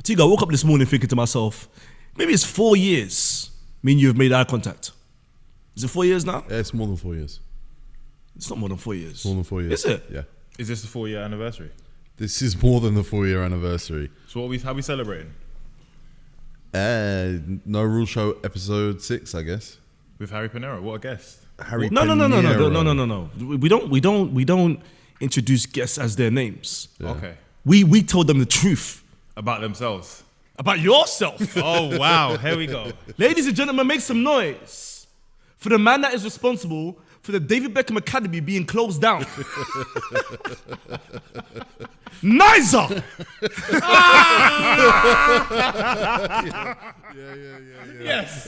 tell you, I woke up this morning thinking to myself, maybe it's 4 years me and you have made eye contact. Is it 4 years now? Yeah, it's more than 4 years. It's not more than 4 years. It's more than 4 years. Is it? Yeah. Is this the 4-year anniversary? This is more than the 4-year anniversary. So how are we celebrating? No Rule Show episode 6, I guess. With Harry Pinero. What a guest. Harry No. Pinero. We don't introduce guests as their names. Yeah. Okay. We told them the truth. About themselves. About yourself. Oh, wow. Here we go. Ladies and gentlemen, make some noise for the man that is responsible for the David Beckham Academy being closed down. Nizer! Yes.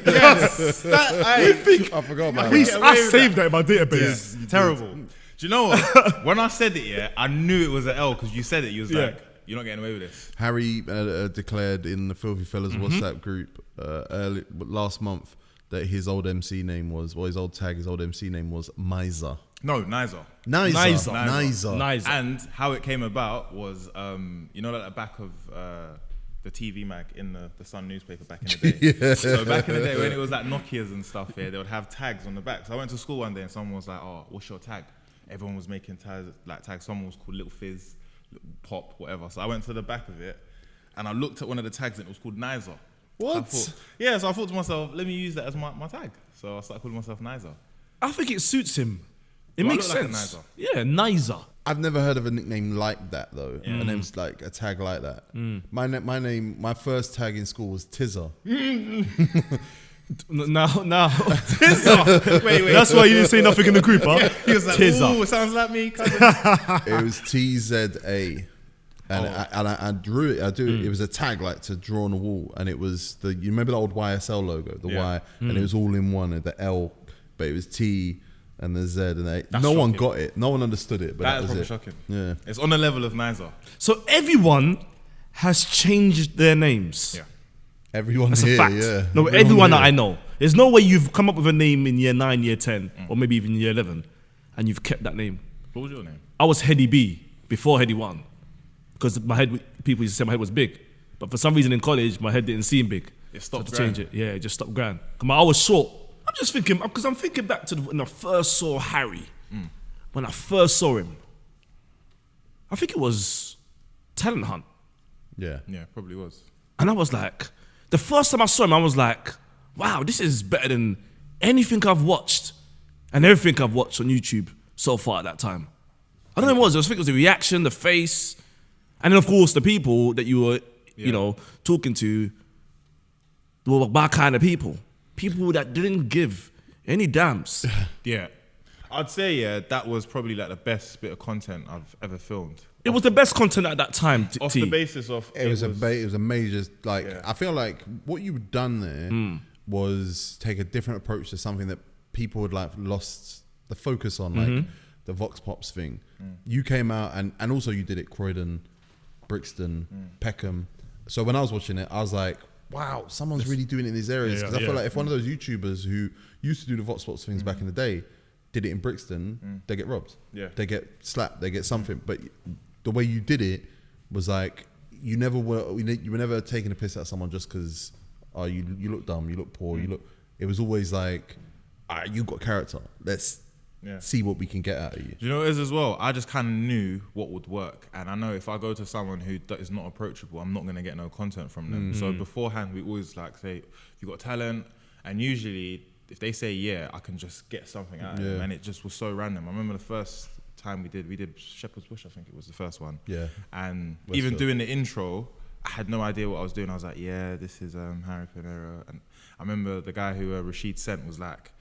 Yes. I forgot about I that. saved that in my database. Yeah. Terrible. Do you know what? When I said it, yeah, I knew it was an L because you said it. You was like, you're not getting away with this. Harry declared in the Filthy Fellas WhatsApp group last month that his old MC name was, his old MC name was Miser. No, Nizer. Nizer. And how it came about was, you know, at the back of the TV mag in the Sun newspaper back in the day. Yeah. So back in the day when it was like Nokias and stuff, yeah, they would have tags on the back. So I went to school one day and someone was like, "Oh, what's your tag?" Everyone was making tags. Someone was called Little Fizz, Little Pop, whatever. So I went to the back of it and I looked at one of the tags and it was called Nizer. What? So I thought to myself, let me use that as my tag. So I started calling myself Nizer. I think it suits him. It Do I makes look like a sense. Nizer? Yeah, Nizer. I've never heard of a nickname like that though. A name's like a tag like that. My first tag in school was Tizzer. Now. Wait. That's why you didn't say nothing in the group, huh? He was like, Tizzer. ooh, it sounds like me, cousin. It was TZA. And I drew it. It was a tag like to draw on a wall, and it was you remember the old YSL logo, the Y, and it was all in one, and the L, but it was T and the Z and A. No one got it. No one understood it. But That that is was probably it. shocking. Yeah. It's on the level of Nizer. So everyone has changed their names. Yeah. Everyone That's here, a fact. yeah. No, everyone that I know. There's no way you've come up with a name in year 9, year 10, or maybe even year 11, and you've kept that name. What was your name? I was Heady B before Heady 1. Because people used to say my head was big. But for some reason in college, my head didn't seem big. It stopped so I had to change it. Yeah, it just stopped grand. I was short. I'm just thinking, because I'm thinking back to when I first saw Harry. When I first saw him. I think it was Talent Hunt. Yeah. Yeah, probably was. And I was like, the first time I saw him, I was like, wow, this is better than anything I've watched and everything I've watched on YouTube so far at that time. I don't know what it was. I think it was the reaction, the face, and then of course the people that you were, you know, talking to were my kind of people. People that didn't give any damns. Yeah. I'd say, that was probably like the best bit of content I've ever filmed. It was the best content at that time, Off the basis of... It was a major, like, I feel like what you've done there was take a different approach to something that people would like lost the focus on, like the Vox Pops thing. You came out and also you did it Croydon, Brixton, Peckham. So when I was watching it, I was like, wow, someone's really doing it in these areas. Because I feel like if one of those YouTubers who used to do the Vox Pops things back in the day did it in Brixton, they get robbed. Yeah. They get slapped, they get something. But the way you did it was like, you were never taking a piss at someone just because you look dumb, you look poor, it was always like, you got character. Let's see what we can get out of you. Do you know what it is as well? I just kind of knew what would work. And I know if I go to someone who is not approachable, I'm not going to get no content from them. So beforehand, we always like say, you got talent. And usually, if they say yeah, I can just get something out of them. And it just was so random. I remember the first time we did Shepherd's Bush, I think it was the first one. Yeah. And even doing the intro, I had no idea what I was doing. I was like, yeah, this is Harry Pinero. And I remember the guy who Rashid sent was like,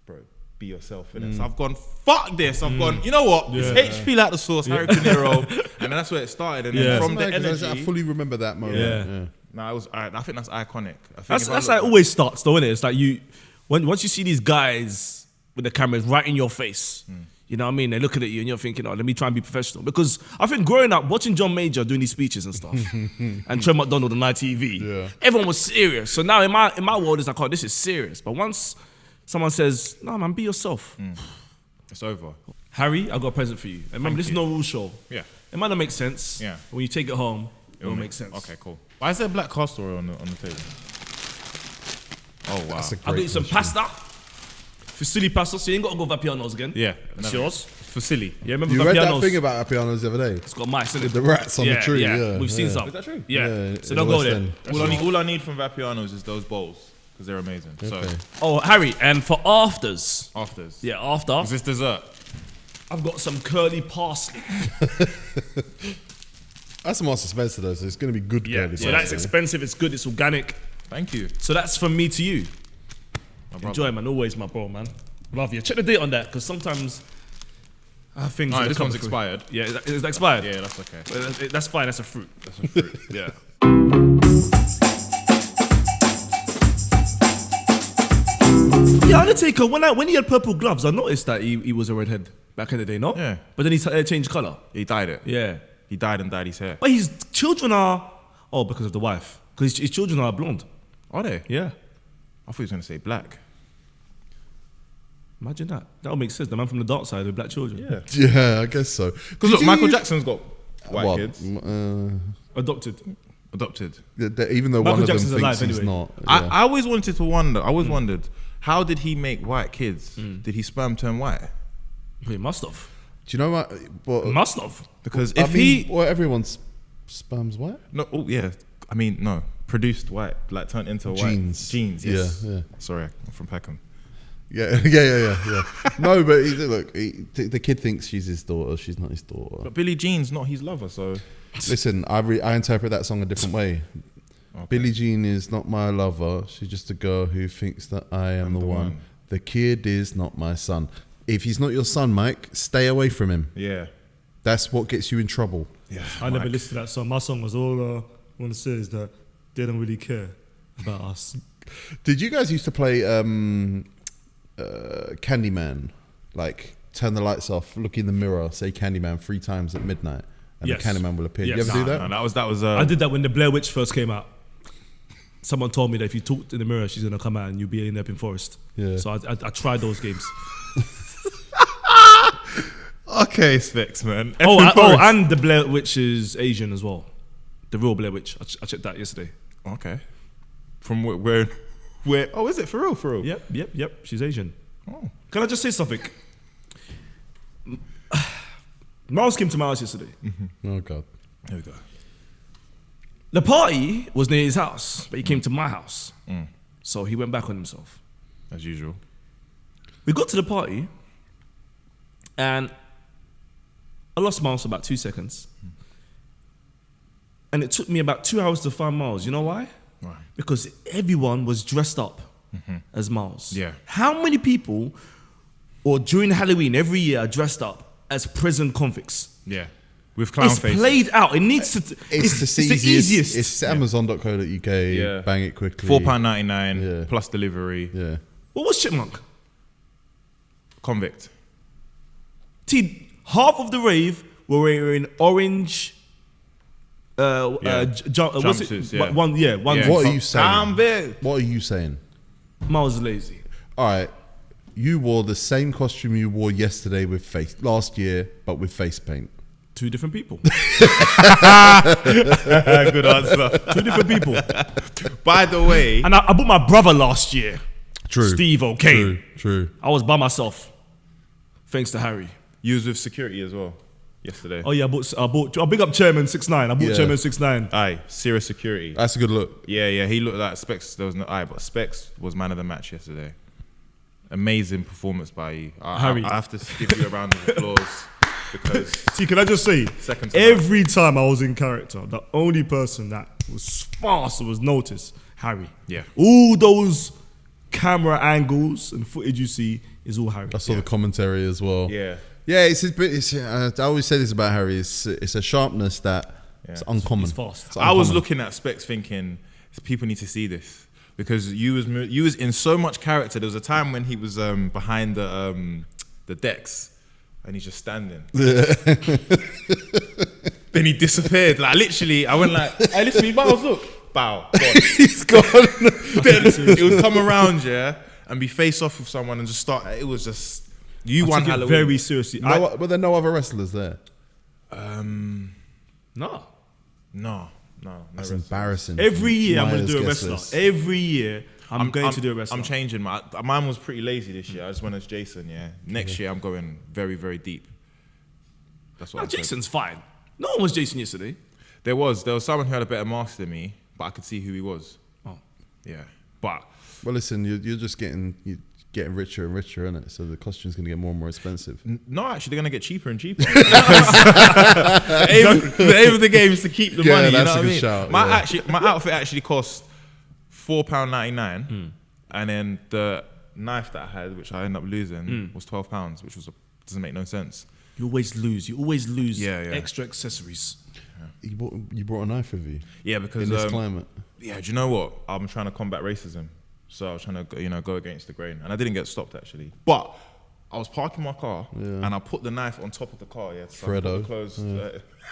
bro, be yourself. So I've gone, fuck this. I've gone, you know what? It's HP like the sauce, Harry Pinero. And then that's where it started. And then from the energy. I fully remember that moment. No, it was. I think that's iconic. That's how it always starts, though, isn't it? It's like once you see these guys with the cameras right in your face, you know what I mean? They're looking at you and you're thinking, oh, let me try and be professional. Because I think growing up, watching John Major doing these speeches and stuff, and Trent McDonald on ITV, everyone was serious. So now in my world, it's like, oh, this is serious. But once someone says, no, man, be yourself. It's over. Harry, I got a present for you. And remember, this is no rule show. Yeah. It might not make sense. Yeah. When you take it home, It will make sense. Okay, cool. Why is there black castor oil on the table? Oh wow. That's a I'll great get you some question. pasta. Fusilli pasta, so you ain't got to go Vapiano's again. Yeah, That's never. yours. Fusilli. Yeah, remember You read that Vapiano's? thing about Apianos the other day? It's got mice in it. The rats on the tree, yeah. We've seen Yeah. some. Is that true? Yeah. Yeah, So in don't the go West there. End. All I need from Vapiano's is those bowls because they're amazing. So Okay. Oh, Harry, and for afters. afters. Yeah, after. Is this dessert? I've got some curly parsley. That's Master Spencer though, so it's going to be good. Yeah, curly so that's pasta. expensive, it's good, it's organic. Thank you. So that's from me to you. My brother. Enjoy, man. Always my bro, man. Love you. Check the date on that, because sometimes I have things. No, that this come one's through. expired. Yeah, is that expired? Yeah, that's okay. That's fine, that's a fruit. That's a fruit. Yeah. Yeah, Undertaker, when he had purple gloves, I noticed that he was a redhead back in the day, no? Yeah. But then he changed colour. He dyed it. Yeah. He died and dyed his hair. But his children are, because of the wife. Because his children are blonde. Are they? Yeah. I thought he was going to say black. Imagine that. That would make sense. The man from the dark side with black children. Yeah. Yeah, I guess so. Because look, Michael Jackson's got white What? kids. Adopted. Adopted. Even though Michael one of them Jackson's thinks alive he's anyway. not. I yeah. always wanted to wonder. I always wondered, how did he make white kids? Did his sperm turn white? He must have. Do you know what? Well, Must have. Because I if mean, he well, everyone's sperm's white. no, oh yeah, I mean no, produced white, like turned into white genes. Yes. Yeah, yeah. Sorry, I'm from Peckham. Yeah. No, but the kid thinks she's his daughter. She's not his daughter. But Billie Jean's not his lover, so Listen, I interpret that song a different way. Okay. Billie Jean is not my lover. She's just a girl who thinks that I am the one. The kid is not my son. If he's not your son, Mike, stay away from him. yeah, That's what gets you in trouble. yeah. I never listened to that song. My song was all I want to say is that they don't really care about us. Did you guys used to play Candyman? Like, turn the lights off, look in the mirror, say Candyman 3 times at midnight, and Yes. the Candyman will appear. Yes. You ever do that? No, that was. I did that when the Blair Witch first came out. Someone told me that if you talked in the mirror, she's gonna come out and you'll be in the Epping Forest. Yeah. So I tried those games. Okay, Specs, man. And the Blair Witch is Asian as well. The real Blair Witch. I checked that yesterday. Okay. From where? Oh, is it for real? For real? Yep. She's Asian. Oh. Can I just say something? Miles came to my house yesterday. Oh, God. There we go. The party was near his house, but he came to my house. So he went back on himself. As usual. We got to the party, and I lost Miles for about 2 seconds. And it took me about 2 hours to find Miles. You know why? Right. Because everyone was dressed up as Miles. Yeah. How many people, or during Halloween every year, are dressed up as prison convicts? Yeah. With clown It's faces. played out. It needs to. It's the easiest. It's Yeah. Amazon.co.uk. Yeah. Bang it quickly. £4.99 Yeah. plus delivery. Yeah. What was Chipmunk? Convict. Half of the rave were wearing orange. What's it? Jumpsuits, yeah. One. Yeah. What are you saying? Convict. What are you saying? Miles is lazy. All right. You wore the same costume you wore yesterday last year, but with face paint. 2 different people. Good answer. 2 different people. By the way, And I bought my brother last year. True. Steve O'Kane. True. I was by myself. Thanks to Harry. you was with security as well yesterday. Oh yeah, I big up Chairman 6ix9ine. I bought Yeah. Chairman 6ix9ine. Aye, serious security. That's a good look. Yeah, he looked like Specs. There was no eye, but Specs was man of the match yesterday. Amazing performance by you. Harry. I have to give you a round of applause because See, can I just say, Second to every time I was in character, the only person that was fast was noticed, Harry. Yeah. All those camera angles and footage you see is all Harry. I saw the commentary as well. yeah, Yeah, I always say this about Harry. It's a sharpness that it's uncommon. He's fast. It's I was uncommon. looking at Specs thinking people need to see this because you was in so much character. There was a time when he was behind the decks and he's just standing. Then he disappeared. Like literally, I went like, "Hey, listen, Miles, look, bow, gone." He's gone. Then it would come around, yeah, and be face off with someone and just start. It was just you won Took it Halloween. very seriously. Were there no other wrestlers there? No. No. No That's wrestling. embarrassing. Every year I'm going to Maya's do a guest wrestler. list. Every year I'm going to do a wrestler. I'm changing. Mine was pretty lazy this year. I just went as Jason. Yeah. Next year I'm going very, very deep. That's what No, I said. Jason's fine. No one was Jason yesterday. There was someone who had a better mask than me, but I could see who he was. Oh. Yeah. But Well, listen, you're just getting richer and richer, isn't it? So the costume's going to get more and more expensive. no, actually, they're gonna get cheaper and cheaper. the aim of the game is to keep the Yeah, money. You that's know a what I good mean? shout, My outfit actually cost £4.99, and then the knife that I had, which I ended up losing, was £12, which doesn't make no sense. You always lose. You always lose Yeah, yeah. extra accessories. You brought a knife with you Yeah, because in this climate. yeah, do you know what? I'm trying to combat racism, so I was trying to go against the grain, and I didn't get stopped actually. But I was parking my car, and I put the knife on top of the car. Yeah, so I put the Fredo. clothes.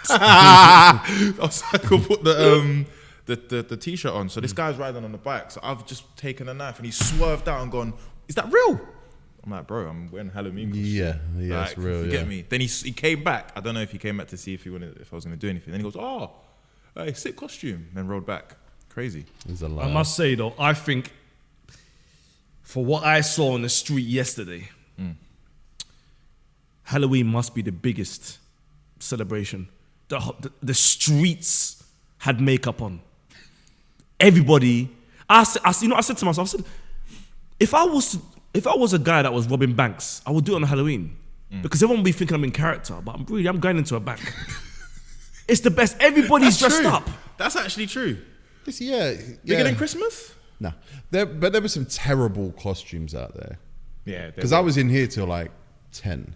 I was like, I put the t-shirt on. So this guy's riding on the bike, so I've just taken a knife, and he swerved out and gone, "Is that real?" I'm like, "Bro, I'm wearing Halloween costume." Yeah, Like, it's real. You Yeah. get me? Then he came back. I don't know if he came back to see if I was going to do anything. Then he goes, "Oh, hey, sick costume." Then rode back. Crazy. It's a I lie. must say though, I think for what I saw on the street yesterday, Halloween must be the biggest celebration. The streets had makeup on. Everybody, I said to myself, I said, if I was a guy that was robbing banks, I would do it on Halloween because everyone would be thinking I'm in character, but I'm going into a bank. It's the best. Everybody's dressed true. up. That's actually true. Yeah. Bigger than Christmas? No, but there were some terrible costumes out there. Yeah. Because I was in here till like 10,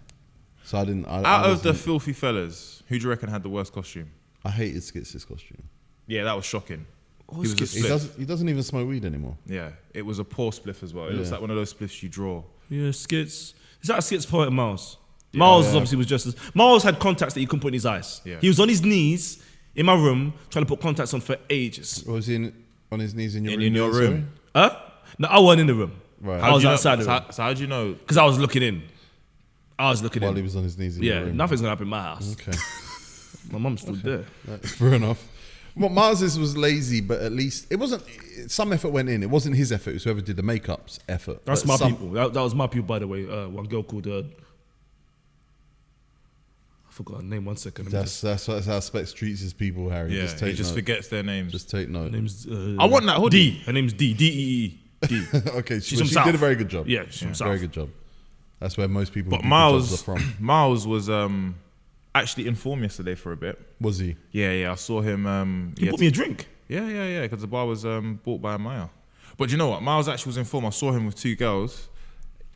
so I didn't. Out of the filthy fellas, who do you reckon had the worst costume? I hated Skits' costume. Yeah, that was shocking. He was a Skits? spliff. He doesn't even smoke weed anymore. Yeah, it was a poor spliff as well. It looks like one of those spliffs you draw. Yeah, Skits. Is that a Skits poet Miles? Miles obviously was just as... Miles had contacts that he couldn't put in his eyes. Yeah. He was on his knees in my room trying to put contacts on for ages. Was he on his knees in your room? In your sorry? room. Huh? No, I wasn't in the room. Right. I was How'd you outside know, the room. So how do you know? Because I was looking in. I was looking While he in. was on his knees in your Yeah, room. nothing's going to happen in my house. Okay, My mum stood there. that's fair enough. Well, Miles's was lazy, but at least it wasn't. Some effort went in. It wasn't his effort. It was whoever did the makeup's effort. That's But my people. That was my people, by the way. One girl called... I forgot her name. 1 second. That's how Specs treats his people, Harry. Yeah, just take he just note. forgets their names. Just take note. Her name's... I want that hoodie. D. Her name's D. D-E-E. D. Okay, She's she from South. did a very good job. Yeah, she's from South. Very good job. That's where most people. But who do good jobs Miles, are from. Miles was actually in form yesterday for a bit. Was he? Yeah, I saw him. You bought me a drink. Yeah, because the bar was bought by Maya. But you know what? Miles actually was in form. I saw him with 2 girls,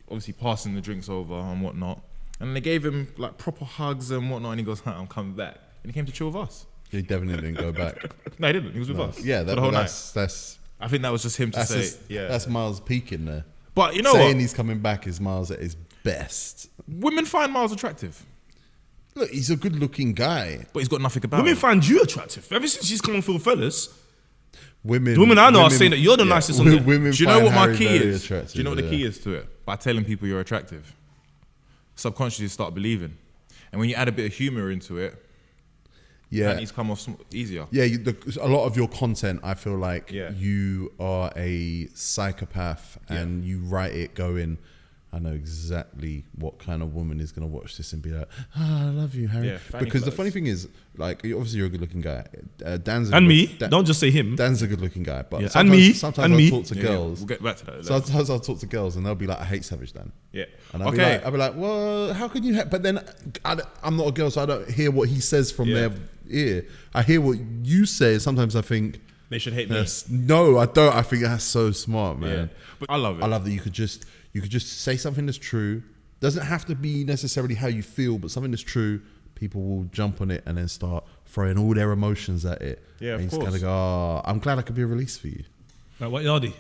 obviously passing the drinks over and whatnot. And they gave him like proper hugs and whatnot. And he goes, "I'm coming back." And he came to chill with us. He definitely didn't go back. No, he didn't. He was with us. Yeah, for the whole night. that's I think that was just him to say, yeah. that's Miles peaking there. But you know Saying what? he's coming back is Miles at his best. Women find Miles attractive, Look, he's a good-looking guy. but he's got nothing about Women him. find you attractive. Ever since she's come on FilthyFellas, Women, the women I know are saying that you're the nicest on there. Women Do you know find what my Harry key very is? attractive, Do you know what the yeah. key is to it? By telling people you're attractive. Subconsciously start believing. And when you add a bit of humor into it, Yeah, he's come off easier. yeah. A lot of your content, I feel like Yeah. you are a psychopath, and you write it going, I know exactly what kind of woman is going to watch this and be like, I love you, Harry. Yeah, fanny because the clothes. funny thing is, like, obviously you're a good-looking guy. Dan's a And good- me. Dan- Don't just say him. Dan's a good-looking guy, but Yeah. sometimes, And me. sometimes And I'll me. talk to Yeah, girls. we'll get back to that. Sometimes I'll talk to girls and they'll be like, I hate Savage Dan. Yeah. And I'll Okay. be like, well, how can you? But then I'm not a girl, so I don't hear what he says from Yeah. their ear. I hear what you say. Sometimes I think, They should hate me. yes, no, I don't. I think that's so smart, man. Yeah. But I love it. I love that you could just say something that's true. Doesn't have to be necessarily how you feel, but something that's true. People will jump on it and then start throwing all their emotions at it. Yeah, and of you just course. gotta go, oh, I'm glad I could be a release for you. Like, what Yardy?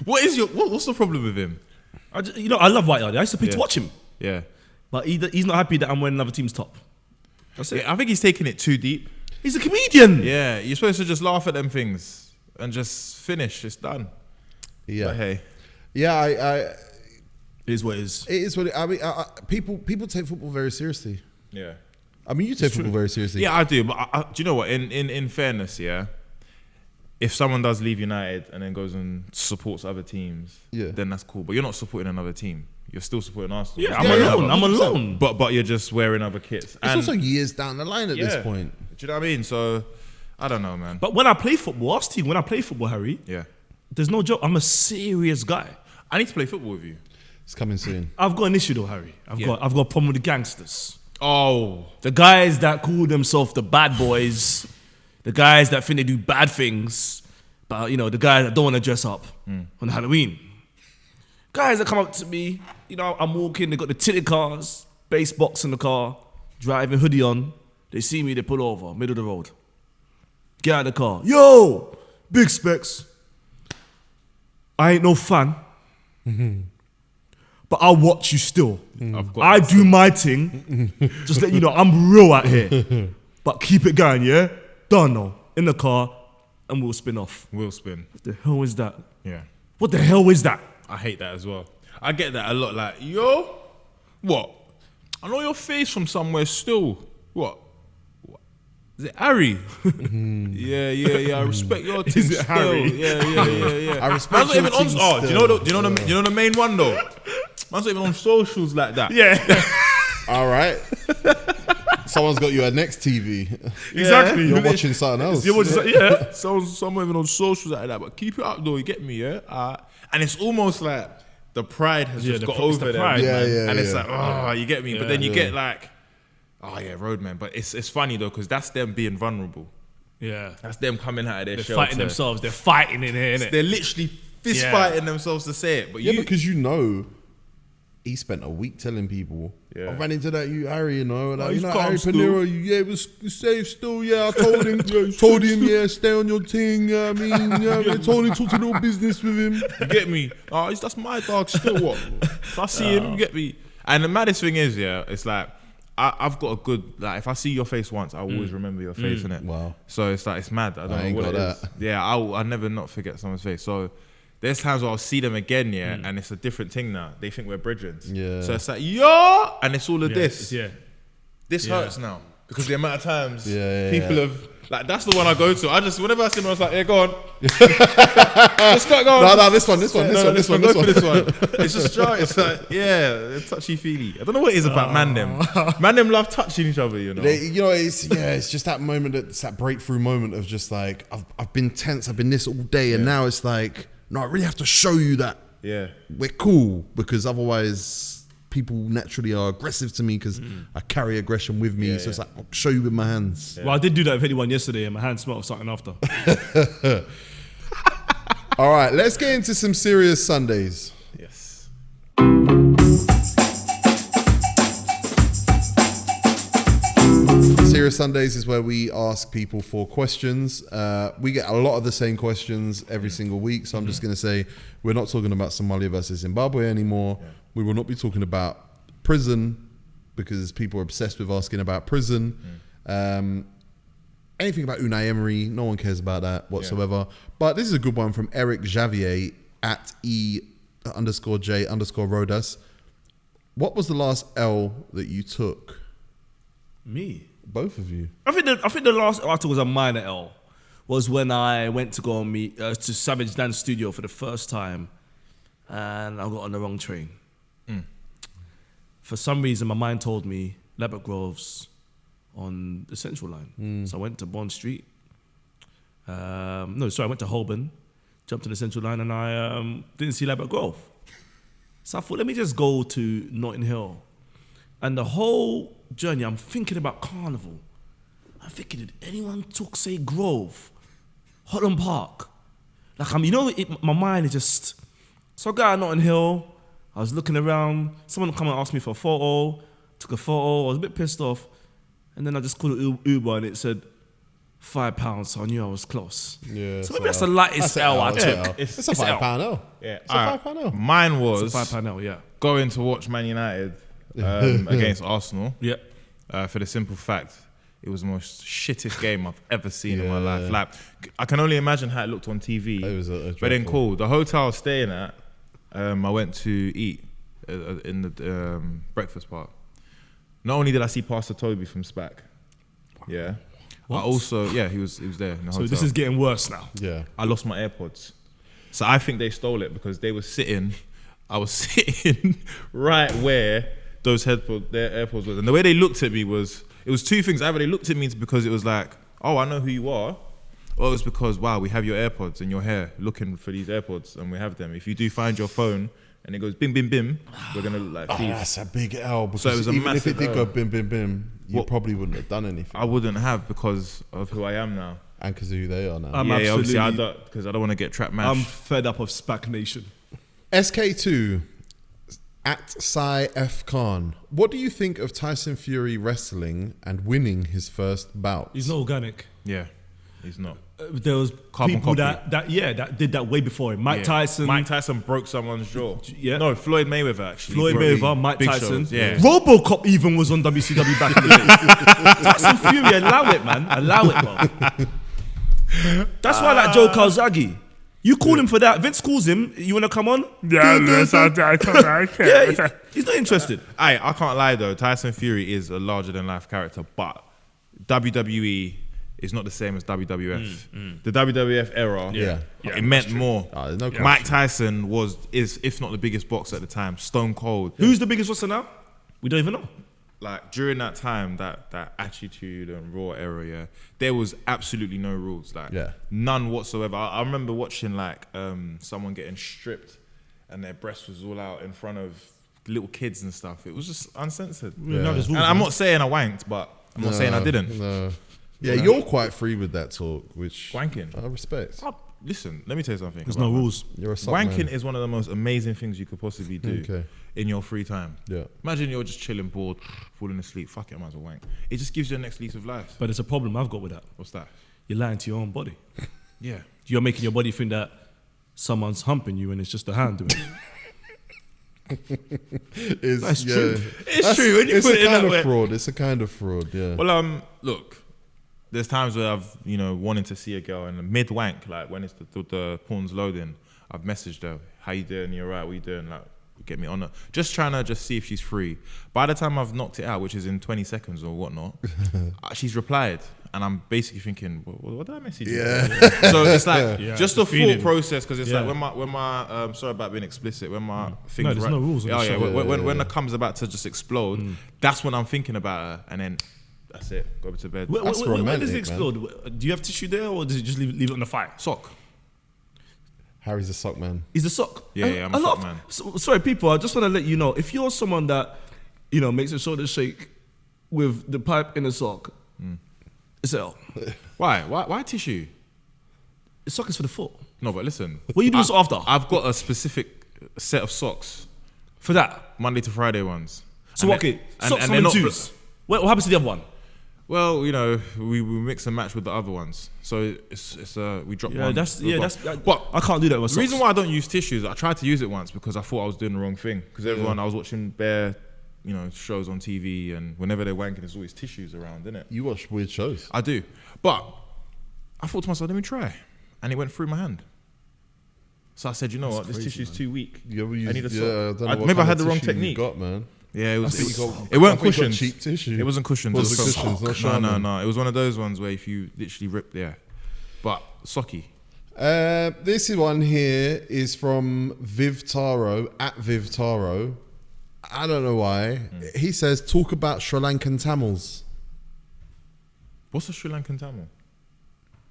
What's the problem with him? I love White Yardy. I used to pay to Yeah. watch him. Yeah. But he's not happy that I'm wearing another team's top. That's it. I think he's taking it too deep. He's a comedian. Yeah, you're supposed to just laugh at them things and just finish. It's done. Yeah, But hey, yeah. It is what it is. It is what I mean. People take football very seriously. yeah. I mean, you take football very seriously. Yeah, I do. But do you know what? In fairness, yeah, if someone does leave United and then goes and supports other teams, then that's cool. But you're not supporting another team. You're still supporting Arsenal. Yeah, I'm alone. But you're just wearing other kits. It's also years down the line at this point. Do you know what I mean? So I don't know, man. But when I play football, ask team, when I play football, Harry, there's no joke. I'm a serious guy. I need to play football with you. It's coming soon. I've got an issue though, Harry. I've got a problem with the gangsters. Oh, the guys that call themselves the bad boys, the guys that think they do bad things, but the guys that don't want to dress up on Halloween. Guys that come up to me, I'm walking, they got the tinted cars, bass box in the car, driving hoodie on. They see me, they pull over, middle of the road. Get out of the car. Yo, big specs. I ain't no fan, but I'll watch you still. I do my thing. Just let you know, I'm real out here. But keep it going, yeah? Done though. In the car, and we'll spin off. We'll spin. What the hell is that? Yeah. What the hell is that? I hate that as well. I get that a lot. Like, yo, what? I know your face from somewhere still. What? Is it Harry? Yeah. I respect your team. Is it still. Harry? Yeah. I respect your team still. Do you know the main one though? Man's not even on socials like that. Yeah. All right. Someone's got you at next TV. Exactly. You're watching something else. Someone even on socials like that. But keep it up though. You get me, yeah? And it's almost like the pride has just got over them. And it's like, you get me? But then you get like, roadman. But it's funny though, because that's them being vulnerable. Yeah. That's them coming out of their They're shelter. fighting themselves. They're fighting in here, innit? They're literally fist fighting themselves to say it. But because he spent a week telling people, I ran into that Harry, Harry Pinero, it was safe still, I told him, stay on your thing, I told him, talk to no business with him. You get me? That's my dog still, what? If I see him, you get me? And the maddest thing is, it's like, I've got a good, like, if I see your face once, I always remember your face, innit? Wow. So it's like, it's mad. I don't know what it is. Yeah, I'll never not forget someone's face. So there's times where I'll see them again, and it's a different thing now. They think we're brethren. Yeah. So it's like, yo, and it's all of this. Yeah. This hurts now because the amount of times people have, like, that's the one I go to. Whenever I see them, I was like, go on. Let's go on. No, this one. Go for this one. It's just dry. It's like, it's touchy-feely. I don't know what it is about man them. Man them love touching each other, It's just that moment, it's that breakthrough moment of just like, I've been tense, I've been this all day, and now it's like, no, I really have to show you that we're cool, because otherwise people naturally are aggressive to me because I carry aggression with me. So it's like, I'll show you with my hands. Well, I did do that with anyone yesterday and my hand smelled of something after. All right, let's get into some serious Sundays. Yes. Serious Sundays is where we ask people for questions. We get a lot of the same questions every single week. So I'm just going to say, we're not talking about Somalia versus Zimbabwe anymore. We will not be talking about prison because people are obsessed with asking about prison. Anything about Unai Emery, no one cares about that whatsoever. But this is a good one from Eric Javier at E_J_Rodas. What was the last L that you took? Me? Both of you. I think the last L I took was a minor L. Was when I went to go and meet to Savage Dan's studio for the first time, and I got on the wrong train. For some reason, my mind told me Lebbert Grove's on the Central Line. So I went to Bond Street. I went to Holborn, jumped on the Central Line, and I didn't see Lebbert Grove. So I thought, let me just go to Notting Hill. And the whole journey, I'm thinking about Carnival. I'm thinking, did anyone say Grove? Holland Park? Like, my mind is just... So I got out of Notting Hill. I was looking around. Someone come and asked me for a photo. Took a photo. I was a bit pissed off. And then I just called it Uber and it said £5. So I knew I was close. Yeah. So maybe that's the lightest L I took. It's a £5 L. Yeah. It's a £5 L. Mine was it's a £5 L, yeah. Going to watch Man United against Arsenal. Yeah. For the simple fact, it was the most shittest game I've ever seen in my life. Like, I can only imagine how it looked on TV. It was but then cool. The hotel I was staying at, I went to eat in the breakfast part. Not only did I see Pastor Toby from SPAC, yeah, I also he was there in the So hotel. this is getting worse now. Yeah. I lost my AirPods, so I think they stole it because they were sitting. I was sitting right where their AirPods was, and the way they looked at me was two things. Either they looked at me because it was like, oh, I know who you are, or it was because, wow, we have your AirPods and you're here looking for these AirPods and we have them. If you do find your phone and it goes bim bim bim, we're gonna look like thieves. That's a big L. Because So it was a even if it massive did L. go bim bim bim, you What? probably wouldn't have done anything. I wouldn't have because of who I am now. And because of who they are now. I'm Yeah, obviously I absolutely- don't, because I don't want to get trapped mash. I'm fed up of SPAC Nation. SK2 at Sai F Khan. What do you think of Tyson Fury wrestling and winning his first bout? He's not organic. Yeah, he's not. There was Carbon people copy. that did that way before him. Mike Yeah. Tyson. Mike Tyson broke someone's jaw. Yeah. No, Floyd Mayweather actually. Floyd Broke Mayweather, Mike big Tyson. shows, yeah. RoboCop even was on WCW back in the day. Tyson Fury, allow it, man. Allow it, bro. That's why I like Joe Calzaghe. You call him for that. Vince calls him. You want to come on? Yeah, he's not interested. I can't lie though. Tyson Fury is a larger than life character, but WWE is not the same as WWF. The WWF era, Yeah. it meant more. there's no question. Mike Tyson is if not the biggest boxer at the time, stone cold. Who's the biggest wrestler now? We don't even know. Like during that time, that Attitude and Raw era, yeah, there was absolutely no rules, like Yeah. none whatsoever. I remember watching like someone getting stripped and their breast was all out in front of little kids and stuff. It was just uncensored. Now there's And rules, I'm man. not saying I wanked, but I'm not saying I didn't. No. Yeah, you're quite free with that talk, which Wanking. I respect. Listen, let me tell you something. There's no rules. You're a sock Wanking man. is one of the most amazing things you could possibly do Okay. in your free time. Yeah. Imagine you're just chilling, bored, falling asleep. Fuck it, I might as well wank. It just gives you a next lease of life. But there's a problem I've got with that. What's that? You're lying to your own body. Yeah. You're making your body think that someone's humping you and it's just a hand doing it. It's, That's true. It's That's- true, when you it's put a it in kind that of way. fraud. It's a kind of fraud. Yeah. Well, look, there's times where I've, wanted to see a girl and mid wank, like when it's the porn's loading, I've messaged her, how you doing? You alright? What you doing? Like, get me on her. Just trying to just see if she's free. By the time I've knocked it out, which is in 20 seconds or whatnot, she's replied. And I'm basically thinking, what did I message you? Yeah. So it's like Yeah, just the a thought feeling. process, because it's Yeah. like when my sorry about being explicit, when my thing No, there's no rules on Oh the yeah, show. when it comes about to just explode, that's when I'm thinking about her, and then that's it. Go to bed. Where That's does it romantic, explode? Do you have tissue there or does it just leave it on the fire? Sock. Harry's a sock man. He's a sock. Yeah, And yeah, I'm a lot sock of- man. sorry, people, I just want to let you know, if you're someone that, makes a shoulder shake with the pipe in a sock, it's L. Why tissue? The sock is for the foot. No, but listen. What you do this after? I've got a specific set of socks, For that. Monday to Friday ones. So, And okay, they- socks they're on not- twos. What happens to the other one? Well, we mix and match with the other ones, so it's we drop Yeah, one. that's, with yeah, one. that's, But I can't do that with the socks. reason why I don't use tissues, I tried to use it once because I thought I was doing the wrong thing. Because I was watching bare, shows on TV, and whenever they're wanking, there's always tissues around, innit? You watch weird shows. I do, but I thought to myself, let me try, and it went through my hand. So I said, you know what, this crazy, tissue's man. too weak. You ever use, I need a sock. I don't know what Maybe I kind had of the wrong tissue you technique. got, man. Yeah, it was. I think you got- It weren't I think you got cushions. cheap tissue. It wasn't cushions. Was it it was cushions? Not No, Charmin. no. It was one of those ones where if you literally rip, but socky. This one here is from Viv Taro, at Viv Taro. I don't know why. He says, talk about Sri Lankan Tamils. What's a Sri Lankan Tamil?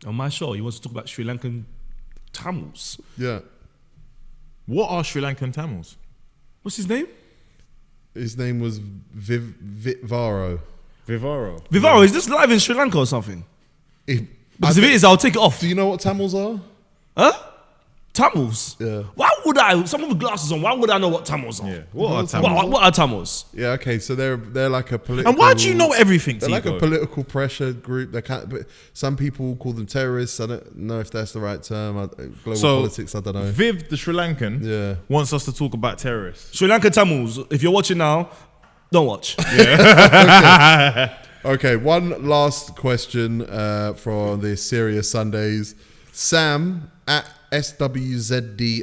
On my show, he wants to talk about Sri Lankan Tamils. Yeah. What are Sri Lankan Tamils? What's his name? His name was Vivaro. Vivaro. Vivaro, is this live in Sri Lanka or something? Because Because if it is, I'll take it off. do you know what Tamils are? Huh? Tamils? Yeah. Why would I, someone with glasses on, why would I know what Tamils are? Yeah. What are What Tamils? What are Tamils? Yeah, okay, so they're like a political... And why do you know everything, They're like a Tico? political pressure group. They can't, but some people call them terrorists. I don't know if that's the right term. Global politics, I don't know. Viv, the Sri Lankan, Yeah. wants us to talk about terrorists. Sri Lanka Tamils, if you're watching now, don't watch. Okay, one last question for the Serious Sundays. Sam at SWZD_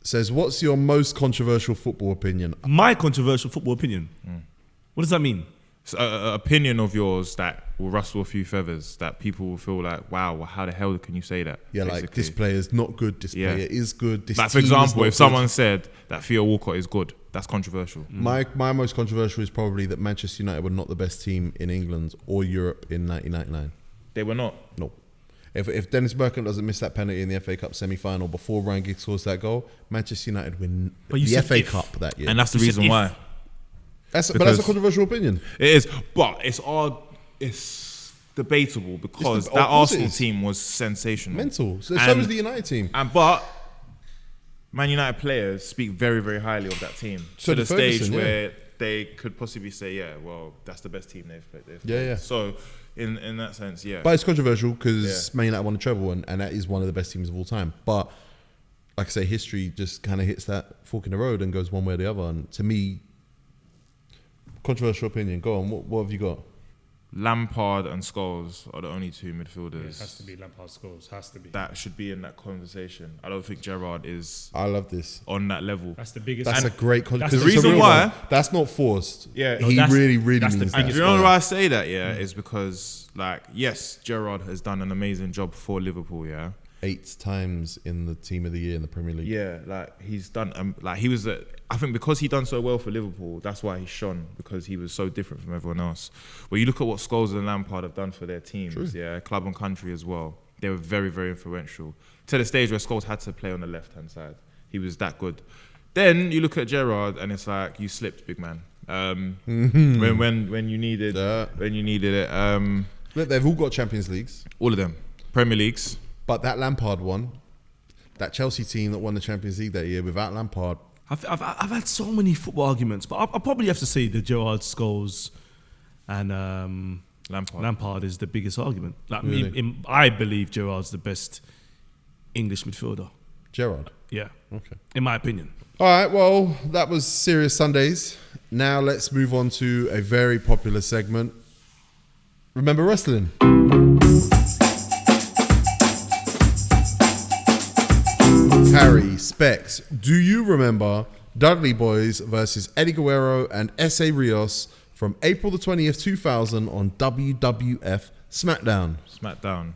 says, what's your most controversial football opinion? My controversial football opinion. What What does that mean? It's an opinion of yours that will rustle a few feathers, that people will feel like, wow, well, how the hell can you say that? Yeah, basically. like this player is not good. This player is good. This like, for team is example, not if good. someone said that Theo Walcott is good, that's controversial. My most controversial is probably that Manchester United were not the best team in England or Europe in 1999. They were not. No. If Dennis Bergkamp doesn't miss that penalty in the FA Cup semi-final before Ryan Giggs scores that goal, Manchester United win But you the said FA if. Cup that year. And that's the You said reason if. why. But that's a controversial opinion. It is, but it's debatable because Of that course it Arsenal is. team was sensational. Mental. So And- was the United team. But Man United players speak very, very highly of that team So to the did Ferguson, stage yeah. where they could possibly say, yeah, well, that's the best team they've played. Yeah. So in that sense, yeah. But it's controversial because Man United won the treble and that is one of the best teams of all time. But like I say, history just kind of hits that fork in the road and goes one way or the other. And to me, controversial opinion. Go on. What have you got? Lampard and Scholes are the only two It midfielders has to be Lampard Scholes. Has to be. that should be in that conversation. I don't think Gerrard is I love this. on that level. That's the biggest. That's a great conversation. that's the reason why- That's not forced. Yeah. No, he that's- really that's the means that. And you know why I say that, is because, like, yes, Gerrard has done an amazing job for Liverpool, 8 times in the team of the year in the Premier League. Yeah, like, he's done, he was, I think because he done so well for Liverpool, that's why he shone, because he was so different from everyone else. When you look at what Scholes and Lampard have done for their teams, club and country as well, they were very, very influential. To the stage where Scholes had to play on the left-hand side. He was that good. Then you look at Gerrard and it's like, you slipped, big man. When you needed it. Look, they've all got Champions Leagues, All of them. Premier Leagues. but that Lampard one, that Chelsea team that won the Champions League that year, without Lampard, I've had so many football arguments, but I'll probably have to say the Gerrard, Scholes, and Lampard is the biggest argument. Like Really? I believe Gerrard's the best English midfielder. Gerrard. Yeah, Okay. in my opinion. All right, well, that was Serious Sundays. Now let's move on to a very popular segment. Remember wrestling? Harry, Specs, do you remember Dudley Boys versus Eddie Guerrero and S.A. Rios from April the 20th, 2000 on WWF SmackDown? SmackDown.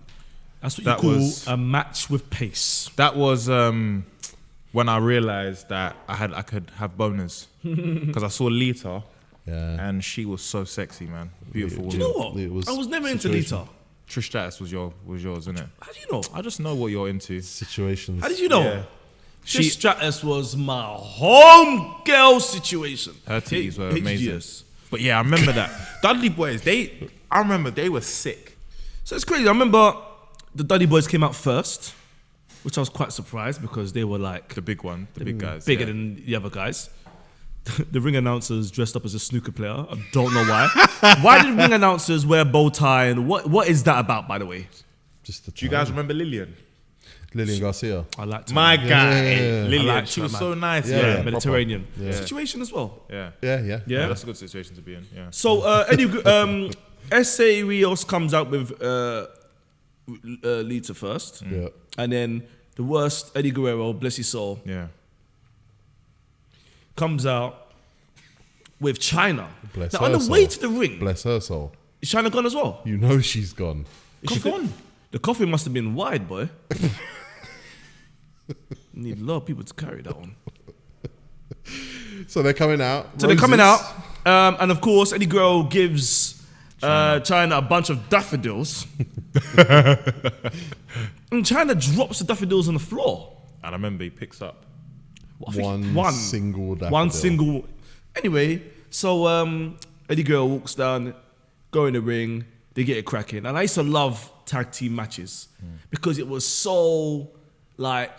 That's what That you call was- a match with pace. That was when I realised that I could have boners. Because I saw Lita Yeah. and she was so sexy, man. Beautiful Do woman. you know what? It was I was never into situation. Lita. Trish Stratus was yours, isn't it? How do you know? I just know what you're into. Situations. How did you know? Yeah. Trish Stratus was my home girl situation. Her titties were HGS. amazing. But yeah, I remember that. Dudley Boys, I remember they were sick. So it's crazy. I remember the Dudley Boys came out first, which I was quite surprised because they were like The big one, the big guys. bigger yeah. than the other guys. The ring announcers dressed up as a snooker player. I don't know why. Why did ring announcers wear a bow tie? And what is that about, by the way? Just the Do you guys remember Lillian? Lillian Garcia. I liked her. My guy, yeah. Lillian. I liked She her, was man. so nice. Yeah, Yeah, yeah. Mediterranean Yeah. situation as well. yeah. Yeah. Yeah. That's a good situation to be in. Yeah. So S.A. Rios comes out with Lita first, Yeah. and then the worst Eddie Guerrero, bless his soul, Yeah. comes out with China. Bless Now, her on the soul. way to the ring, Bless her soul. is China gone as well? You know she's gone. Is she Coffin. gone? The coffin must have been wide, boy. Need a lot of people to carry that one. So they're coming out. So they're coming out, Roses. and of course, Eddie Guerrero gives China a bunch of daffodils. And China drops the daffodils on the floor. And I remember he picks up. I think One single daffodil. One single. Anyway, so Eddie Guerrero walks down, go in the ring, they get it cracking. And I used to love tag team matches because it was so like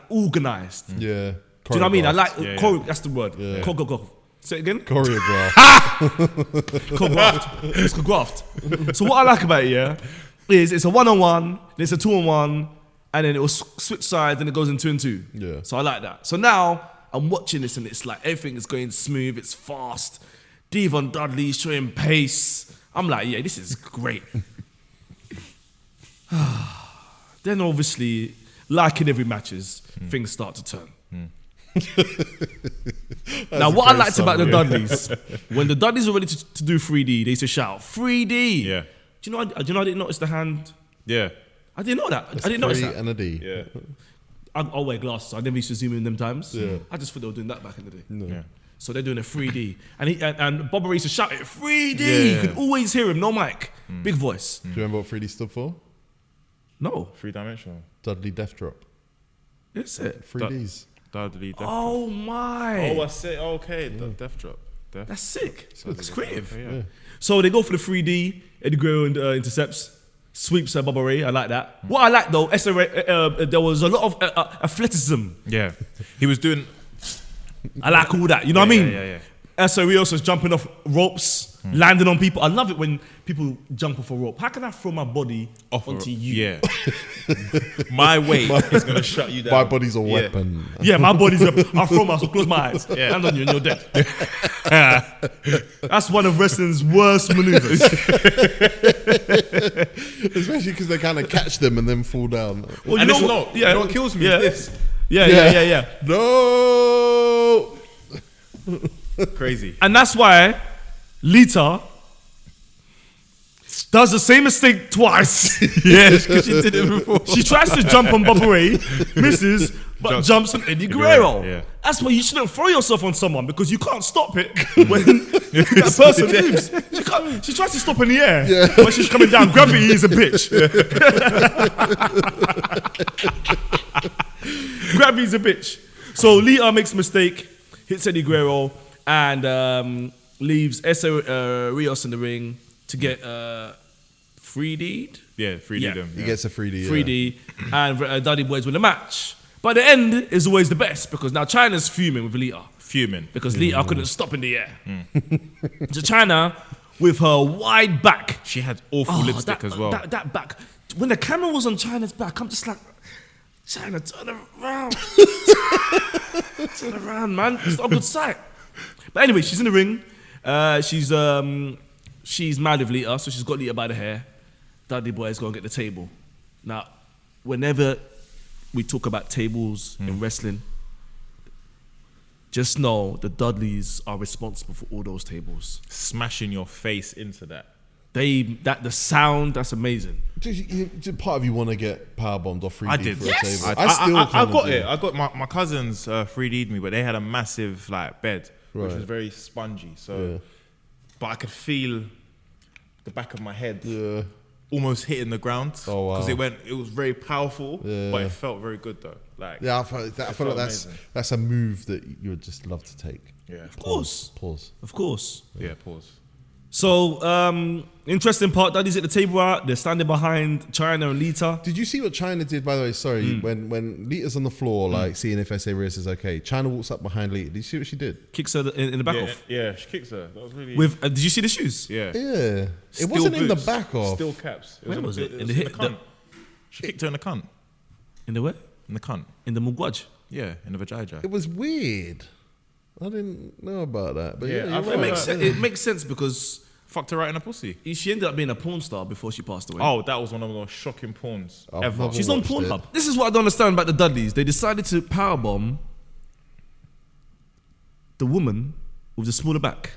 organized. Yeah. Do you know what I mean? I like Yeah, that's the word. Yeah. Choreographed. Say it again. Choreographed. Choreographed. It's choreographed. So what I like about it, is it's a 1-on-1, it's a 2-on-1, and then it will switch sides and it goes in 2-and-2. Yeah. So I like that. So now I'm watching this and it's like everything is going smooth, it's fast. Devon Dudley's showing pace. I'm like, yeah, this is great. Then obviously, like in every matches, things start to turn. Now, a what I great liked about the summary. Dudleys, when the Dudleys were ready to do 3D, they used to shout 3D. Yeah. Do you know? I didn't notice the hand. Yeah. I didn't know that. It's I didn't notice three that. and a D. Yeah. I'll wear glasses. I never used to zoom in them times. Yeah. I just thought they were doing that back in the day. Yeah. So they're doing a 3D, and Bob Ray used to shout it 3D. Yeah. You could always hear him, no mic, big voice. Do you remember what 3D stood for? No, 3-dimensional. Dudley Death Drop. is it? 3Ds. Dudley Death Oh my! Drop. Oh, I say, okay, Death Drop. Death. That's sick. It's creative. Okay, yeah. So they go for the 3D. Eddie Guerrero intercepts, sweeps Bubba Ray. I like that. What I like though, there was a lot of athleticism. Yeah. He was doing. I like all that. You know what I mean? Yeah. Rios was jumping off ropes, landing on people. I love it when people jump off a rope. How can I throw my body onto you? Yeah. My weight is gonna shut you down. My body's a weapon. Yeah, my body's up. I'll throw myself, close my eyes, land on you and you're dead. That's one of wrestling's worst maneuvers. Especially because they kind of catch them and then fall down. Well, And it's not. You know what kills me is this. Yeah. No! Crazy. And that's why Lita does the same mistake twice. Yes, because she did it before. She tries to jump on Bubba Ray, misses, but jumps on Eddie Guerrero. Yeah. That's why you shouldn't throw yourself on someone because you can't stop it when that person moves. She tries to stop in the air when she's coming down. Gravity is a bitch. Gravity is a bitch. So Lita makes a mistake, hits Eddie Guerrero, and leaves Rios in the ring to get 3D'd. Yeah, 3D Yeah. them. He Yeah. gets a 3D. 3D, and Dudley Boys win the match. But the end is always the best because now China's fuming with Lita Fuming. because Lita couldn't stop in the air. So China, with her wide back, She had awful lipstick as well. That back, when the camera was on China's back, I'm just like, China, turn around, turn around, man. It's not a good sight. But anyway, she's in the ring. She's mad with Lita, so she's got Lita by the hair. Dudley Boys go and get the table. Now, whenever we talk about tables in wrestling, just know the Dudleys are responsible for all those tables. Smashing your face into that. The sound, that's amazing. Did part of you want to get powerbombed or 3D I did. for a table? I kinda got do. it. I got my cousins 3D'd me, but they had a massive like bed, which Right. was very spongy. So, Yeah. but I could feel the back of my head Yeah. almost hitting the ground. Oh, wow. Because it was very powerful, Yeah. but it felt very good though. Like Yeah, I feel like that's amazing. that's a move that you would just love to take. yeah, Of course. Pause. Of course. yeah. Pause. So, interesting part, Dudley's at the table out. They're standing behind China and Lita. Did you see what China did, by the way? Sorry, when Lita's on the floor, like seeing if SA Rios is okay, China walks up behind Lita. Did you see what she did? Kicks her in the back Yeah, off. yeah, she kicks her. That was really With did you see the shoes? yeah. Yeah. It Still wasn't in the boots, back off. Still caps. Where was it? It In was the in hip- the cunt. She kicked her in the cunt. In the where? In the cunt. In the mugwaj. Yeah, in the vagina. It was weird. I didn't know about that. But Yeah, yeah, I you're feel right. like- It makes sense because Fucked her right in the pussy. she ended up being a porn star before she passed away. Oh, that was one of the most shocking porns I've ever. never She's on watched it. Pornhub. This is what I don't understand about the Dudleys. They decided to powerbomb the woman with the smaller back.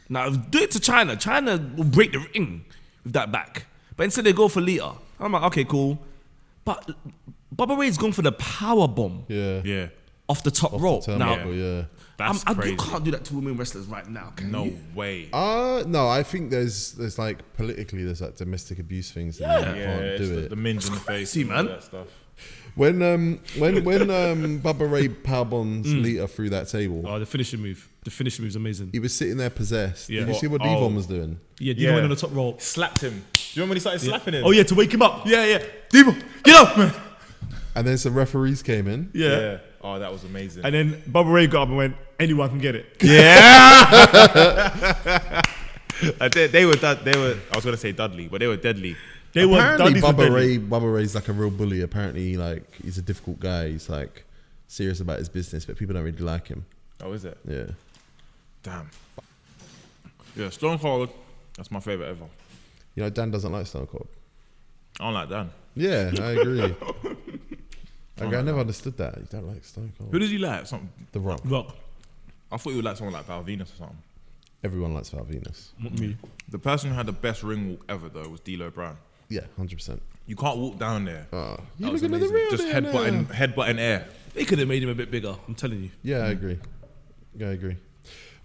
Now, do it to China. China will break the ring with that back. But instead they go for Lita. I'm like, okay, cool. But Bubba Ray's gone for the power bomb Yeah. Yeah, off the top Off rope. the Now, turnbuckle, yeah. that's you crazy. can't do that to women wrestlers right now, can No you? way. No, I think there's like politically there's like domestic abuse things that you Yeah, can't it's do the it. minge in the face, crazy, and all man. that stuff. When Bubba Ray powerbombs Lita through that table, Oh, the finishing move. The finishing move's amazing. he was sitting there possessed. Yeah. Did you see what Oh. Devon was doing? Yeah, Diva Yeah. went on the top rope. Slapped him. Do you remember when he started slapping him? Oh, yeah, to wake him up. yeah. Diva, get up! And then some referees came in. Yeah. Oh, that was amazing. And then Bubba Ray got up and went, anyone can get it. They were. I was gonna say Dudley, but they were deadly. They were Apparently, Dudleys were deadly. Bubba Ray's like a real bully. Apparently, like he's a difficult guy. He's like serious about his business, but people don't really like him. Oh, is it? Yeah. Damn. Yeah, Stone Cold. That's my favorite ever. You know, Dan doesn't like Stone Cold. I don't like Dan. Yeah, I agree. I never understood that. You don't like Stone Who Cold. does he like? Something. The Rock. Rock. I thought you would like someone like Val Venus or something. Everyone likes Val Venus. Me. The person who had the best ring walk ever though was D'Lo Brown. Yeah, 100%. You can't walk down there. You're was looking at the amazing. real Just there now. headbutting air. They could have made him a bit bigger. I'm telling you. Yeah, I agree. Yeah, I agree.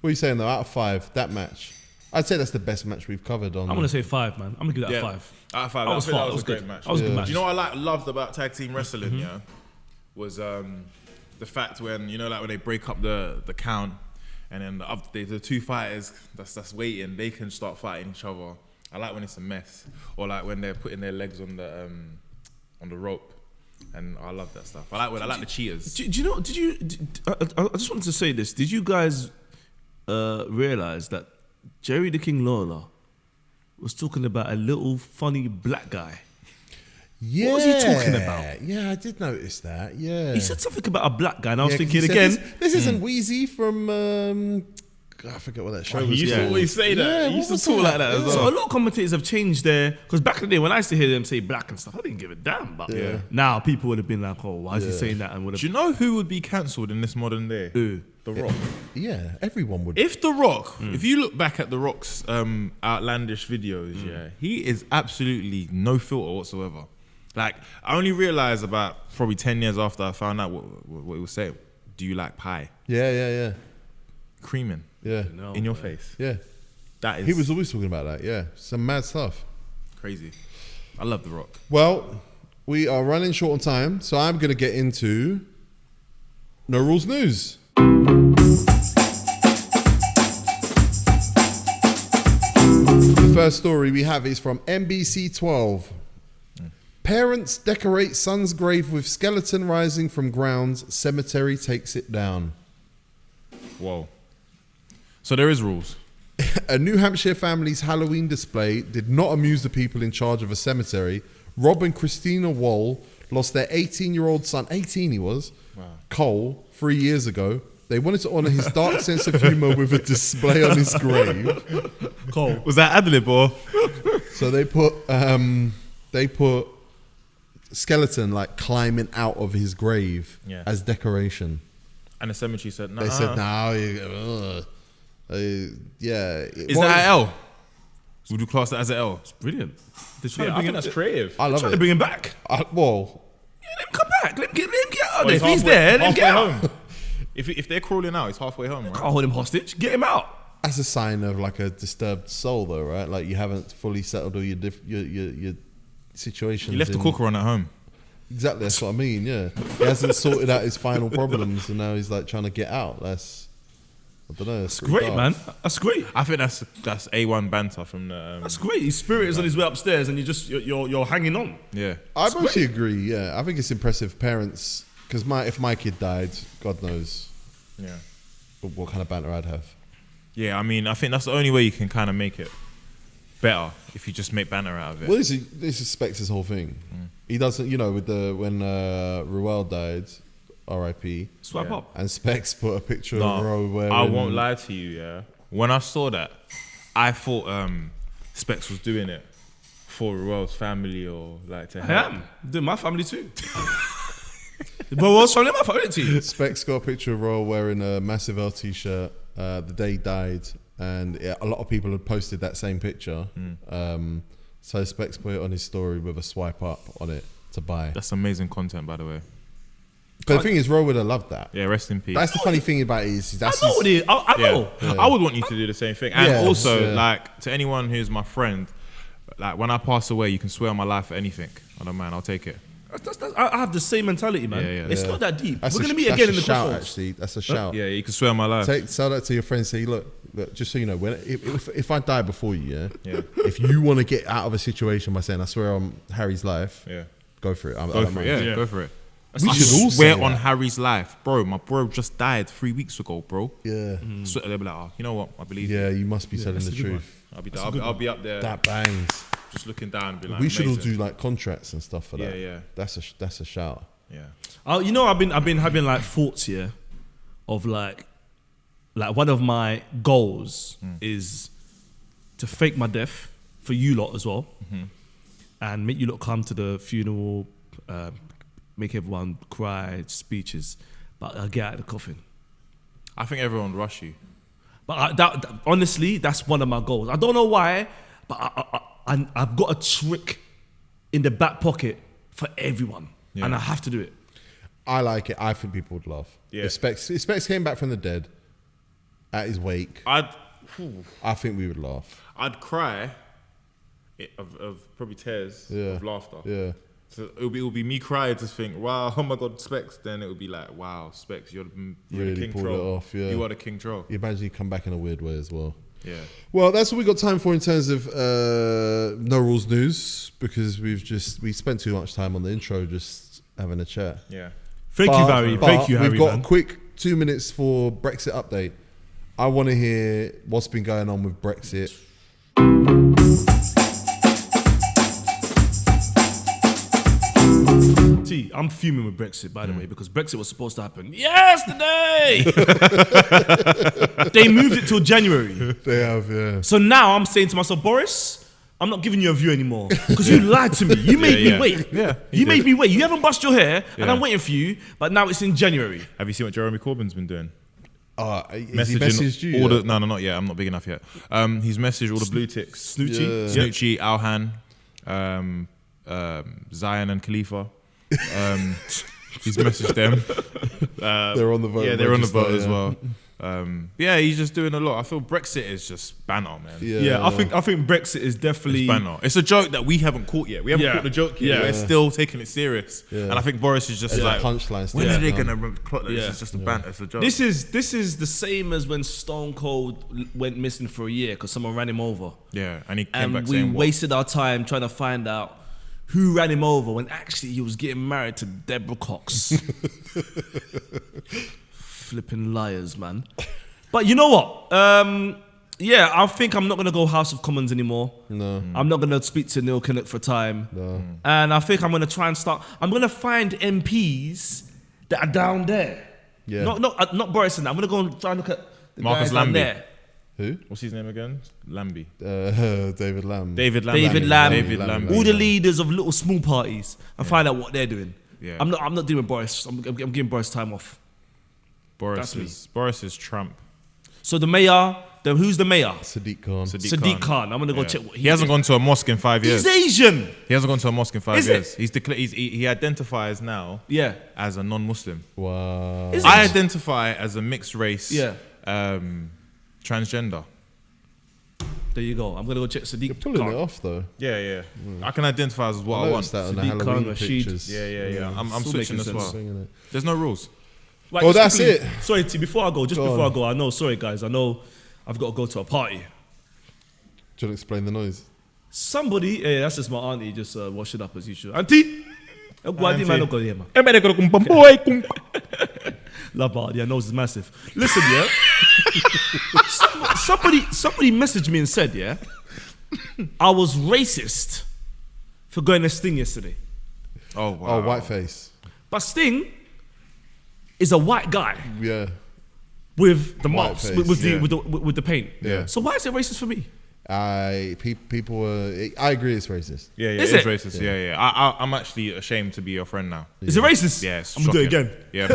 What are you saying though? Out of 5, that match, I'd say that's the best match we've covered on. I'm gonna say 5, man. I'm gonna give that a 5. Out of 5. That was fun. That was a great good. match. That was a good match. Do you know what I loved about tag team wrestling? Yeah, was the fact when when they break up the count, and then the two fighters that's waiting, they can start fighting each other. I like when it's a mess, or like when they're putting their legs on the rope, and I love that stuff. I like the cheaters. Do you know? I just wanted to say this. Did you guys realize that Jerry the King Lawler was talking about a little funny black guy? Yeah. What was he talking about? Yeah, I did notice that. Yeah. He said something about a black guy, and I was 'cause thinking he said, again. This isn't Wheezy from. I forget what that show was. He used to always say that. Yeah, He used what to was talk that? like that as Yeah. well. So a lot of commentators have changed there, because back in the day when I used to hear them say black and stuff, I didn't give a damn. But now people would have been like, "Oh, why is he saying that?" And would Do you have. know who would be cancelled in this modern day? Who? The Rock. Yeah, everyone would. If The Rock, if you look back at The Rock's outlandish videos, he is absolutely no filter whatsoever. Like, I only realised about probably 10 years after I found out what he was saying. Do you like pie? Yeah. Creaming No, in your man. face. Yeah. That is He was always talking about that. Yeah. Some mad stuff. crazy. I love The Rock. Well, we are running short on time, so I'm going to get into No Rules News. The first story we have is from NBC 12. Parents decorate son's grave with skeleton rising from grounds. Cemetery takes it down. Whoa. So there is rules. A New Hampshire family's Halloween display did not amuse the people in charge of a cemetery. Rob and Christina Wall lost their 18-year-old son, 18 he was, Cole, 3 years ago. They wanted to honour his dark sense of humour with a display on his grave. Cole. Was that ad-lib or? So they put skeleton like climbing out of his grave as decoration. And the cemetery said, no. They said, no. Yeah. Is that an L? Would you class that as an L? Brilliant. They're trying to I bring think him. that's creative. I love Trying to it. bring him back. Well, Yeah, let him come back. Let him get out Well, there. If he's there, let him get out. home. If they're crawling out, he's halfway home, right? Can't hold him hostage. Get him out. that's a sign of like a disturbed soul, though, right? Like you haven't fully settled all your situations. You left the in- cooker on at home. Exactly, that's what I mean. Yeah, he hasn't sorted out his final problems, and now he's like trying to get out. That's I don't know. That's great, man. That's great. I think that's A1 banter from the. That's great. His spirit is on his way upstairs, and you're hanging on. Yeah. I mostly agree. Yeah, I think it's impressive. Parents, because if my kid died, God knows Yeah. what kind of banter I'd have. Yeah, I mean, I think that's the only way you can kind of make it better if you just make banter out of it. Well, this is Specs' whole thing. He doesn't, when Ruel died, R.I.P. Swipe Yeah. up. and Specs put a picture of No, Ruel wearing. I won't lie to you, yeah. When I saw that, I thought Specs was doing it for Ruel's family or like to I help. am. Doing my family too. But what's family? My family too. Specs got a picture of Ruel wearing a massive L t-shirt the day he died, and a lot of people had posted that same picture. So Specs put it on his story with a swipe up on it to buy. That's amazing content, by the way. But the thing is, Ruel would have loved that. Yeah, rest in peace. That's the funny thing about it is that's I know what it is. I know. I would want you to do the same thing. And Yeah, also, yeah. like, to anyone who's my friend, like, when I pass away, you can swear on my life for anything. I don't mind, I'll take it. I have the same mentality, man. Yeah, yeah. It's Yeah. not that deep. That's We're a- gonna meet that's again a in the shout. crossroads. Actually, that's a shout. Yeah, you can swear on my life. Tell that to your friends. Say, look, just so you know, if I die before you, Yeah. if you want to get out of a situation by saying I swear on Harry's life, Yeah. go for it. I Go don't for mind. it. Yeah, go for it. We I should all swear say on that. Harry's life. Bro, my bro just died 3 weeks ago, bro. Yeah, So they'll be like, oh, you know what? I believe you. yeah. You must be telling that's the a good one. truth. I'll be up there That bangs. just looking down and be like, We should all amazing. do like contracts and stuff for that. Yeah, yeah. That's a shout. Yeah. I've been having like thoughts here of like one of my goals is to fake my death for you lot as well, and make you lot come to the funeral, make everyone cry, speeches, but I'll get out of the coffin. I think everyone would rush you. But honestly, that's one of my goals. I don't know why, but I've got a trick in the back pocket for everyone, and I have to do it. I like it. I think people would laugh. Yeah. If Specs came back from the dead at his wake, I think we would laugh. I'd cry of probably tears of laughter. Yeah. So it would be me crying to think, wow, oh my God, Specs. Then it would be like, wow, Specs, you're the Really king pulled troll. it off, yeah. You are the king troll. You imagine you come back in a weird way as well. Yeah. Well, that's what we got time for in terms of No Rules News, because we spent too much time on the intro just having a chat. Yeah. Thank you, Harry. Thank you, Harry. We've got man. a quick 2 minutes for Brexit update. I want to hear what's been going on with Brexit. See, I'm fuming with Brexit, by the way, because Brexit was supposed to happen yesterday. They moved it till January. They have, yeah. So now I'm saying to myself, Boris, I'm not giving you a view anymore because you lied to me. You made me wait. Yeah, you made me wait. You haven't brushed your hair, and I'm waiting for you. But now it's in January. Have you seen what Jeremy Corbyn's been doing? Has he messaged you? No, not yet. I'm not big enough yet. He's messaged all the blue ticks. Snoochie, Snoochie, Alhan, Zion and Khalifa. He's messaged them. They're on the vote. Yeah, they're on the vote as well. He's just doing a lot. I feel Brexit is just banter, man. Yeah, I think Brexit is definitely It's banter. It's a joke that we haven't caught yet. We haven't caught the joke yet. Yeah. We're still taking it serious. Yeah. And I think Boris is just It's like, a punchline. when are they going to plot this? It's just a banter. It's a joke. This is the same as when Stone Cold went missing for a year because someone ran him over. Yeah, and he came back And we saying, wasted our time trying to find out who ran him over when actually he was getting married to Deborah Cox. Flipping liars, man. But you know what? I think I'm not going to go House of Commons anymore. No. I'm not going to speak to Neil Kinnock for a time. No. And I think I'm going to try and I'm going to find MPs that are down there. Yeah. Not Boris and that. I'm going to go and try and look at the Marcus guys down Lambie. there. Who? What's his name again? Lambie. David Lamb. David Lamb. David Lamb. All the Lamb. leaders of little small parties and find out what they're doing. Yeah. I'm not dealing with Boris. I'm giving Boris time off. Boris is Trump. So the mayor, who's the mayor? Sadiq Khan. Sadiq Khan. I'm gonna go check what he hasn't gone to a mosque in 5 years. He's Asian. He hasn't gone to a mosque in 5 Is years. it? He identifies now Yeah. as a non-Muslim. Wow. Is I it? identify as a mixed race. Yeah. Transgender. There you go. I'm gonna go check Sadiq You're pulling Khan. it off though. Yeah. I can identify as what I want. noticed that on the Sadiq Halloween Khan, Rashid. pictures. Yeah. I'm Still switching making as well. sense. There's no rules. Right, Well, just that's quickly- it. Sorry, T. Before I go, Go on. I know. Sorry, guys. I know I've got to go to a party. Do you want to explain the noise? Somebody, that's just my auntie, just wash it up as usual. Auntie, Auntie. Love her. Yeah, nose is massive. Listen, yeah. somebody messaged me and said, yeah, I was racist for going to Sting yesterday. Oh wow. Oh, whiteface. But Sting is a white guy Yeah. with the White marks, face, with the paint. Yeah. So why is it racist for me? I agree it's racist. Yeah, Is it's it? racist. Yeah. I'm actually ashamed to be your friend now. Is it racist? Yeah, it's I'm gonna do it shocking. again. Yeah.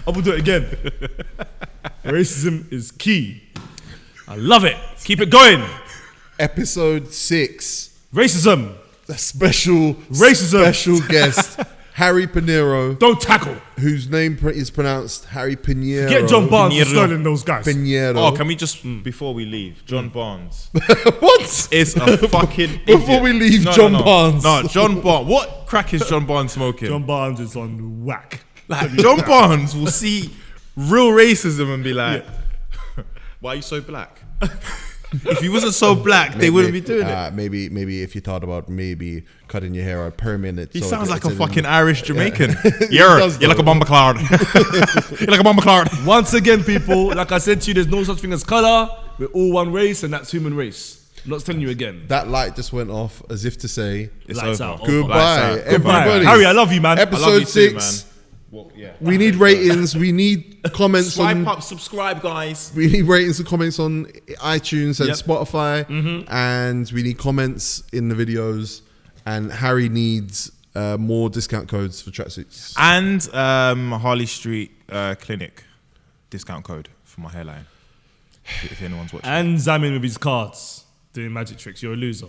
I'm gonna do it again. Racism is key. I love it. Keep it going. Episode 6. Racism. A special Racism. special guest, Harry Pinero, Don't tackle. whose name is pronounced Harry Pinero. Get John Barnes and Pinero. Sterling, those guys. Pinero. Oh, can we just before we leave, John Barnes What? is a fucking Before idiot. we leave, No, John no. Barnes. No, John Barnes. What crack is John Barnes smoking? John Barnes is on whack. Like, John Barnes will see real racism and be like, "Why are you so black?" If he wasn't so black, they wouldn't be doing it. Maybe if you thought about maybe cutting your hair or perming it. He so sounds like it's a in- fucking Irish Jamaican. He You're does, like a though. bomber cloud. You're like a bomber cloud. Once again, people, like I said to you, there's no such thing as color. We're all one race, and that's human race. I'm not telling you again. That light just went off as if to say It's Lights over. out. goodbye, Lights out. everybody. Harry, I love you, man. I love Episode you too, 6. man. Well, yeah. We need ratings. We need comments Swipe on. up, subscribe, guys. We need ratings and comments on iTunes and Yep. Spotify, and we need comments in the videos. And Harry needs more discount codes for tracksuits. And Harley Street Clinic. discount code for my hairline. If anyone's watching. And Zamin with his cards doing magic tricks. You're a loser.